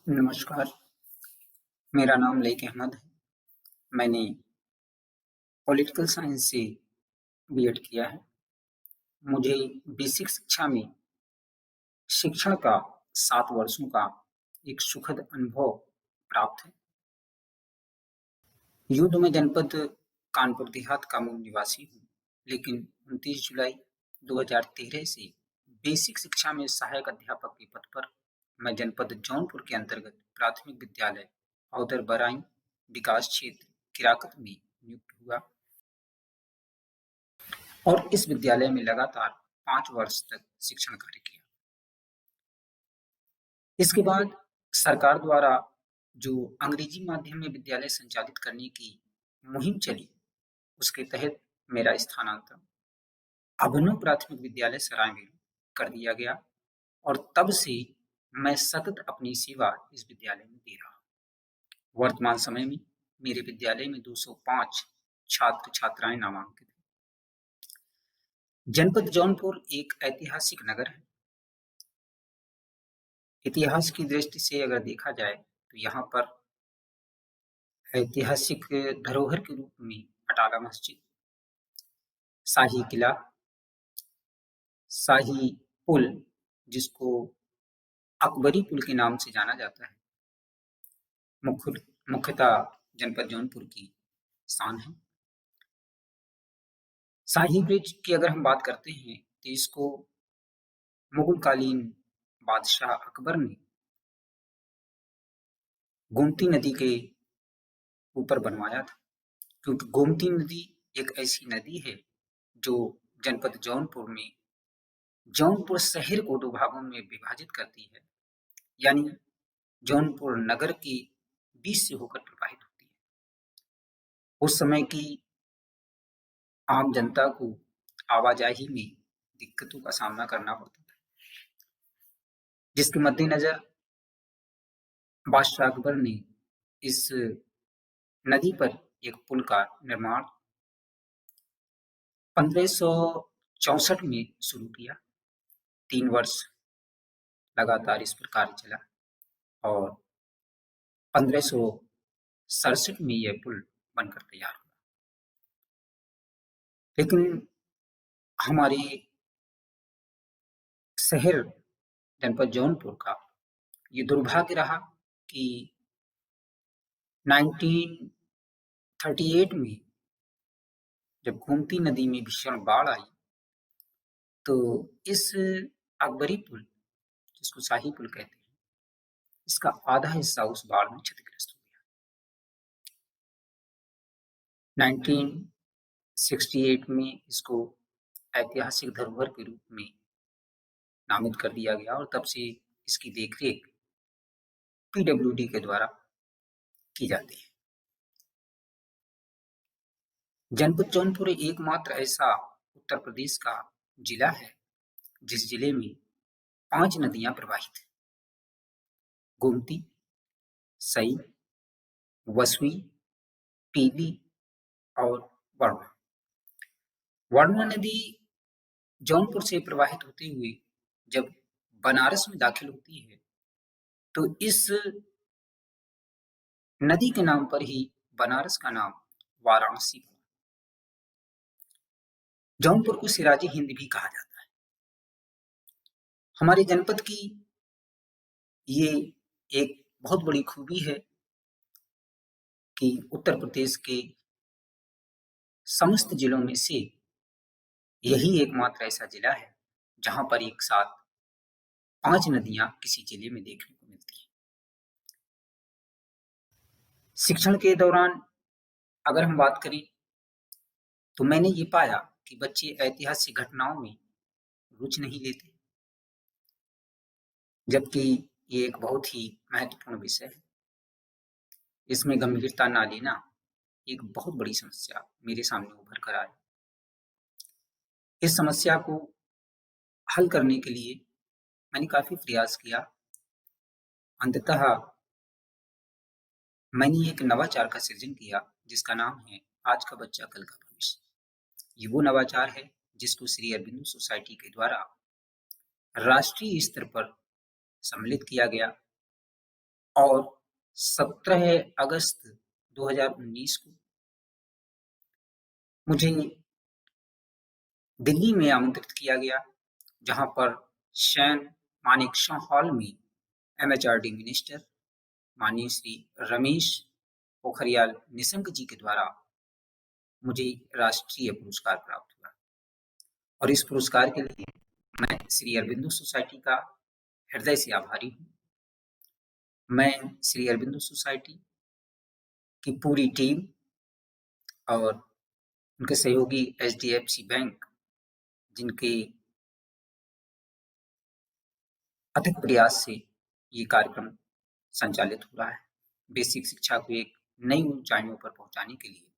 नमस्कार, मेरा नाम लईक अहमद है। मैंने पॉलिटिकल साइंस से बीएड किया है। मुझे बेसिक शिक्षा में शिक्षण का 7 वर्षों का एक सुखद अनुभव प्राप्त है। यूँ तो मैं जनपद कानपुर देहात का मूल निवासी हूँ, लेकिन 29 जुलाई 2013 से बेसिक शिक्षा में सहायक अध्यापक के पद पर मैं जनपद जौनपुर के अंतर्गत प्राथमिक विद्यालय औदर बराईं विकास क्षेत्र किराकत में नियुक्त हुआ और इस विद्यालय में लगातार 5 वर्ष तक शिक्षण कार्य किया। इसके बाद सरकार द्वारा जो अंग्रेजी माध्यम में विद्यालय संचालित करने की मुहिम चली, उसके तहत मेरा स्थानांतरण अभिनव प्राथमिक विद्यालय सराय में कर दिया गया और तब से मैं सतत अपनी सेवा इस विद्यालय में दे रहा हूँ। वर्तमान समय में मेरे विद्यालय में 205 छात्र छात्राएं नामांकित हैं। जनपद जौनपुर एक ऐतिहासिक नगर है। इतिहास की दृष्टि से अगर देखा जाए तो यहाँ पर ऐतिहासिक धरोहर के रूप में अटाला मस्जिद, शाही किला, शाही पुल जिसको अकबरी पुल के नाम से जाना जाता है, मुख्यतः जनपद जौनपुर की शान है। शाही ब्रिज की अगर हम बात करते हैं तो इसको मुगल कालीन बादशाह अकबर ने गोमती नदी के ऊपर बनवाया था, क्योंकि गोमती नदी एक ऐसी नदी है जो जनपद जौनपुर में जौनपुर शहर को 2 भागों में विभाजित करती है, यानी जौनपुर नगर के बीच से होकर प्रवाहित होती है। उस समय की आम जनता को आवाजाही में दिक्कतों का सामना करना पड़ता था, जिसके मद्देनजर बादशाह अकबर ने इस नदी पर एक पुल का निर्माण 1564 में शुरू किया। 3 वर्ष लगातार इस पर कार्य चला और 1567 में यह पुल बनकर तैयार हुआ। लेकिन हमारे शहर जनपद जौनपुर का ये दुर्भाग्य रहा कि 1938 में जब गोमती नदी में भीषण बाढ़ आई, तो इस अकबरी पुल, जिसको शाही पुल कहते हैं, इसका आधा हिस्सा उस बाढ़ में क्षतिग्रस्त हो गया। 1968 में इसको ऐतिहासिक धरोहर के रूप में नामित कर दिया गया और तब से इसकी देखरेख पीडब्ल्यूडी के द्वारा की जाती है। जनपद जौनपुर एकमात्र ऐसा उत्तर प्रदेश का जिला है जिस जिले में 5 नदियां प्रवाहित हैं: गोमती, सई, वसुई, पीली और वर्मा। वर्मा नदी जौनपुर से प्रवाहित होते हुए जब बनारस में दाखिल होती है, तो इस नदी के नाम पर ही बनारस का नाम वाराणसी पड़ा। जौनपुर को सिराजे हिंद भी कहा जाता है। हमारे जनपद की ये एक बहुत बड़ी खूबी है कि उत्तर प्रदेश के समस्त जिलों में से यही एकमात्र ऐसा जिला है जहां पर एक साथ 5 नदियां किसी जिले में देखने को मिलती हैं। शिक्षण के दौरान अगर हम बात करें तो मैंने ये पाया कि बच्चे ऐतिहासिक घटनाओं में रुचि नहीं लेते, जबकि ये एक बहुत ही महत्वपूर्ण विषय है। इसमें गंभीरता ना लेना एक बहुत बड़ी समस्या मेरे सामने उभर कर आई। इस समस्या को हल करने के लिए मैंने काफी प्रयास किया। अंततः मैंने एक नवाचार का सृजन किया जिसका नाम है आज का बच्चा कल का भविष्य। ये वो नवाचार है जिसको श्री अरबिंदो सोसाइटी के द्वारा राष्ट्रीय स्तर पर सम्मिलित किया गया और 17 अगस्त 2019 को मुझे दिल्ली में आमंत्रित किया गया, जहाँ पर सैन मानेकशॉ हॉल में एमएचआरडी मिनिस्टर माननीय श्री रमेश पोखरियाल निशंक जी के द्वारा मुझे राष्ट्रीय पुरस्कार प्राप्त हुआ। और इस पुरस्कार के लिए मैं श्री अरबिंदो सोसाइटी का हृदय से आभारी हूँ। मैं श्री अरबिंदो सोसाइटी की पूरी टीम और उनके सहयोगी एचडीएफसी बैंक, जिनके अथक प्रयास से ये कार्यक्रम संचालित हो रहा है, बेसिक शिक्षा को एक नई ऊंचाइयों पर पहुंचाने के लिए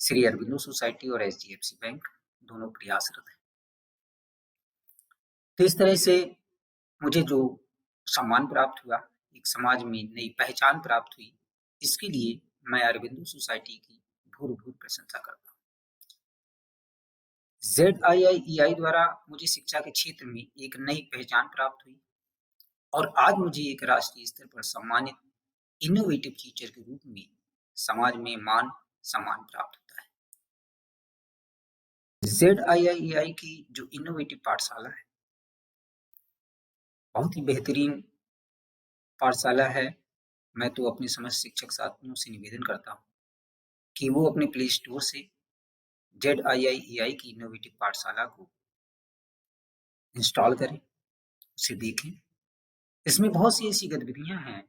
श्री अरबिंदो सोसाइटी और एचडीएफसी बैंक दोनों प्रयासरत हैं। तो इस तरह से मुझे जो सम्मान प्राप्त हुआ, एक समाज में नई पहचान प्राप्त हुई, इसके लिए मैं अरबिंदो सोसाइटी की भूर-भूर प्रशंसा करता हूँ। ZIIEI द्वारा मुझे शिक्षा के क्षेत्र में एक नई पहचान प्राप्त हुई और आज मुझे एक राष्ट्रीय स्तर पर सम्मानित इनोवेटिव टीचर के रूप में समाज में मान सम्मान प्राप्त होता है। ZIIEI की जो इनोवेटिव पाठशाला है, बहुत ही बेहतरीन पाठशाला है। मैं तो अपने समस्त शिक्षक साथियों से निवेदन करता हूँ कि वो अपने प्ले स्टोर से ZIIEI की इनोवेटिव पाठशाला को इंस्टॉल करें, उसे देखें। इसमें बहुत सी ऐसी गतिविधियां हैं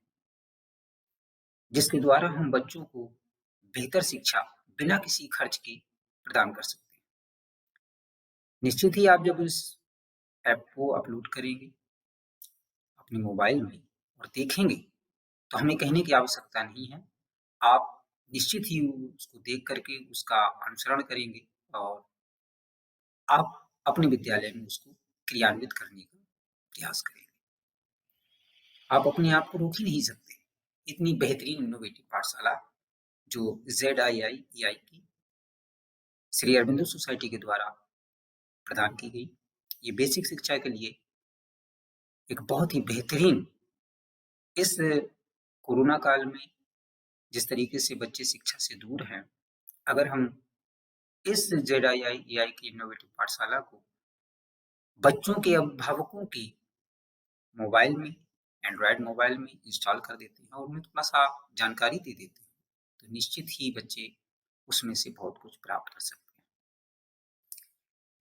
जिसके द्वारा हम बच्चों को बेहतर शिक्षा बिना किसी खर्च के प्रदान कर सकते हैं। निश्चित ही आप जब इस ऐप को अपलोड करेंगे अपने मोबाइल में और देखेंगे, तो हमें कहने की आवश्यकता नहीं है। आप निश्चित ही उसको देख करके उसका अनुसरण करेंगे और आप अपने विद्यालय में उसको क्रियान्वित करने का प्रयास करेंगे। आप अपने आप को रोक ही नहीं सकते। इतनी बेहतरीन इनोवेटिव पाठशाला जो ZIIEI की श्री अरबिंदो सोसाइटी के द्वारा प्रदान की गई, ये बेसिक शिक्षा के लिए एक बहुत ही बेहतरीन, इस कोरोना काल में जिस तरीके से बच्चे शिक्षा से दूर हैं, अगर हम इस ZIIEI की इनोवेटिव पाठशाला को बच्चों के अभिभावकों की मोबाइल में, एंड्रॉयड मोबाइल में इंस्टॉल कर देते हैं और उन्हें थोड़ा-सा जानकारी दे देते हैं, तो निश्चित ही बच्चे उसमें से बहुत कुछ प्राप्त कर सकते हैं।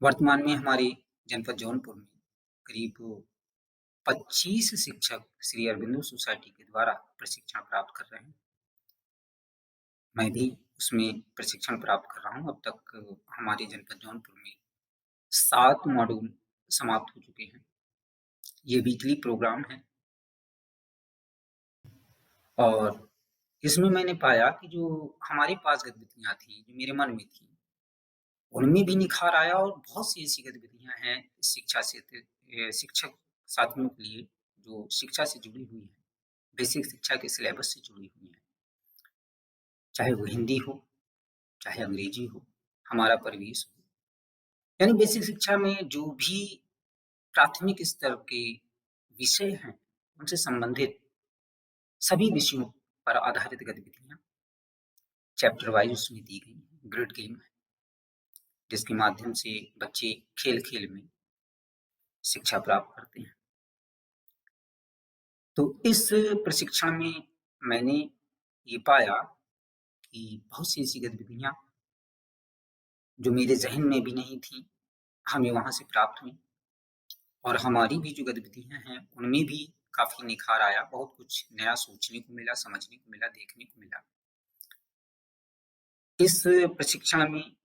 वर्तमान में हमारे जनपद जौनपुर में करीब 25 शिक्षक श्री अरबिंदो सोसाइटी के द्वारा प्रशिक्षण प्राप्त कर रहे हैं। मैं भी उसमें प्रशिक्षण प्राप्त कर रहा हूँ। अब तक हमारे जनपद जौनपुर में 7 मॉड्यूल समाप्त हो चुके हैं। ये वीकली प्रोग्राम है और इसमें मैंने पाया कि जो हमारे पास गतिविधियाँ थी, जो मेरे मन में थी, उनमें भी निखार आया और बहुत सी ऐसी गतिविधियाँ हैं शिक्षा क्षेत्र शिक्षक साथियों के लिए जो शिक्षा से जुड़ी हुई हैं, बेसिक शिक्षा के सिलेबस से जुड़ी हुई हैं। चाहे वो हिंदी हो, चाहे अंग्रेजी हो, हमारा परिवेश हो, यानी बेसिक शिक्षा में जो भी प्राथमिक स्तर के विषय हैं, उनसे संबंधित सभी विषयों पर आधारित गतिविधियाँ चैप्टर वाइज उसमें दी गई हैं, ग्रिड गेम है, जिसके माध्यम से बच्चे खेल-खेल में शिक्षा प्राप्त करते हैं। तो इस प्रशिक्षण में मैंने ये पाया कि बहुत सी ऐसी गतिविधियाँ जो मेरे ज़हन में भी नहीं थी, हमें वहाँ से प्राप्त हुई और हमारी भी जो गतिविधियाँ हैं, उनमें भी काफ़ी निखार आया, बहुत कुछ नया सोचने को मिला, समझने को मिला, देखने को मिला। इस प्रशिक्षण में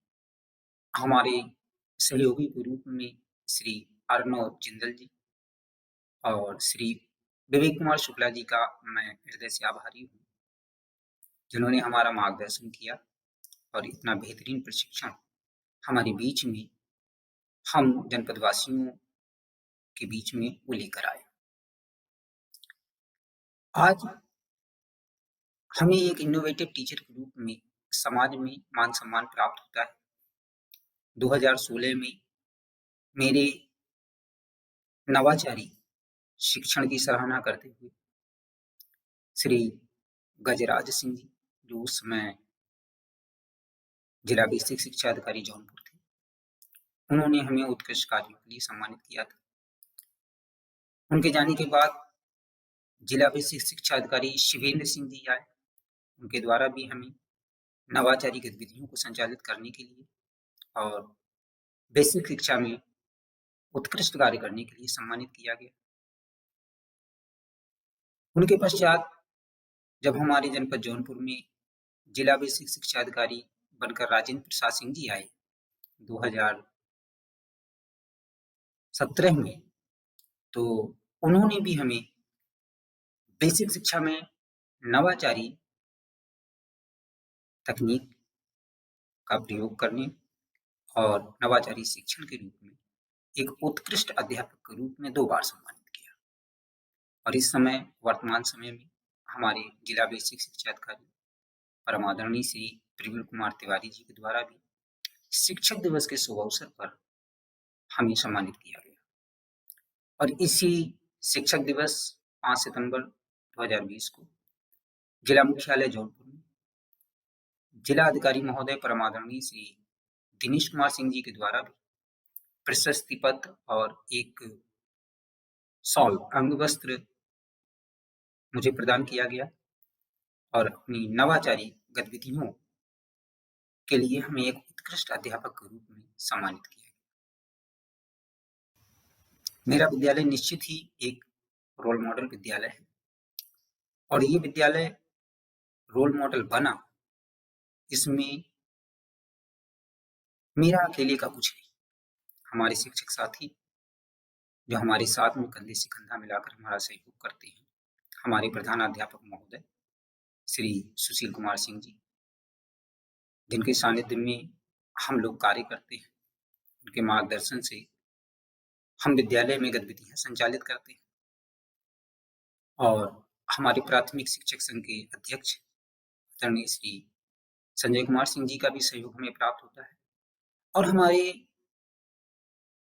हमारे सहयोगी के रूप में श्री अर्णव जिंदल जी और श्री विवेक कुमार शुक्ला जी का मैं हृदय से आभारी हूँ, जिन्होंने हमारा मार्गदर्शन किया और इतना बेहतरीन प्रशिक्षण हमारे बीच में, हम जनपद वासियों के बीच में वो लेकर आए। आज हमें एक इनोवेटिव टीचर के रूप में समाज में मान-सम्मान प्राप्त होता है। 2016 में मेरे नवाचारी शिक्षण की सराहना करते हुए श्री गजराज सिंह जी, जो उस समय जिला बेसिक शिक्षा अधिकारी जौनपुर थे। उन्होंने हमें उत्कृष्ट कार्यों के लिए सम्मानित किया था। उनके जाने के बाद जिला बेसिक शिक्षा अधिकारी शिवेंद्र सिंह जी आए। उनके द्वारा भी हमें नवाचारी गतिविधियों को संचालित करने के लिए और बेसिक शिक्षा में उत्कृष्ट कार्य करने के लिए सम्मानित किया गया। उनके पश्चात जब हमारे जनपद जौनपुर में जिला बेसिक शिक्षा अधिकारी बनकर राजेंद्र प्रसाद सिंह जी आए 2017 में, तो उन्होंने भी हमें बेसिक शिक्षा में नवाचारी तकनीक का प्रयोग करने और नवाचारी शिक्षण के रूप में एक उत्कृष्ट अध्यापक के रूप में 2 बार सम्मानित किया। और इस समय वर्तमान समय में हमारे जिला बेसिक शिक्षा अधिकारी परम आदरणीय श्री प्रवीण कुमार तिवारी जी के द्वारा भी शिक्षक दिवस के शुभ अवसर पर हमें सम्मानित किया गया। और इसी शिक्षक दिवस 5 सितंबर 2020 को जिला मुख्यालय जौनपुर में जिला अधिकारी महोदय परम आदरणीय श्री दिनेश कुमार सिंह जी के द्वारा भी प्रशस्ति पत्र और एक शॉल अंग वस्त्र मुझे प्रदान किया गया और अपनी नवाचारी गतिविधियों के लिए हमें एक उत्कृष्ट अध्यापक के रूप में सम्मानित किया गया। मेरा विद्यालय निश्चित ही एक रोल मॉडल विद्यालय है और ये विद्यालय रोल मॉडल बना, इसमें मेरा अकेले का कुछ नहीं। हमारे शिक्षक साथी जो हमारे साथ में कंधे से कंधा मिलाकर हमारा सहयोग करते हैं, हमारे प्रधानाध्यापक महोदय श्री सुशील कुमार सिंह जी, जिनके सानिध्य में हम लोग कार्य करते हैं, उनके मार्गदर्शन से हम विद्यालय में गतिविधियां संचालित करते हैं। और हमारे प्राथमिक शिक्षक संघ के अध्यक्ष आदरणीय श्री संजय कुमार सिंह जी का भी सहयोग हमें प्राप्त होता है और हमारे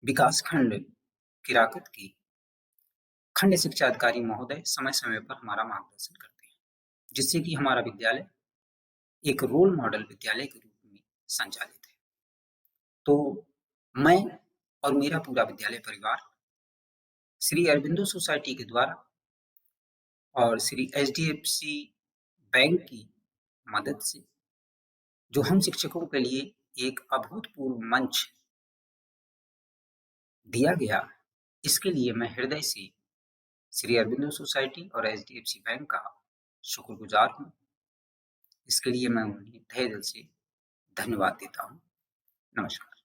विकास खंड किराकत की खंड शिक्षा अधिकारी महोदय समय समय पर हमारा मार्गदर्शन करते हैं, जिससे कि हमारा विद्यालय एक रोल मॉडल विद्यालय के रूप में संचालित है। तो मैं और मेरा पूरा विद्यालय परिवार श्री अरबिंदो सोसाइटी के द्वारा और श्री एचडीएफसी बैंक की मदद से जो हम शिक्षकों के लिए एक अभूतपूर्व मंच दिया गया, इसके लिए मैं हृदय से श्री अरबिंदो सोसाइटी और एचडीएफसी बैंक का शुक्रगुजार हूँ। इसके लिए मैं उन्हें तहे दिल से धन्यवाद देता हूँ। नमस्कार।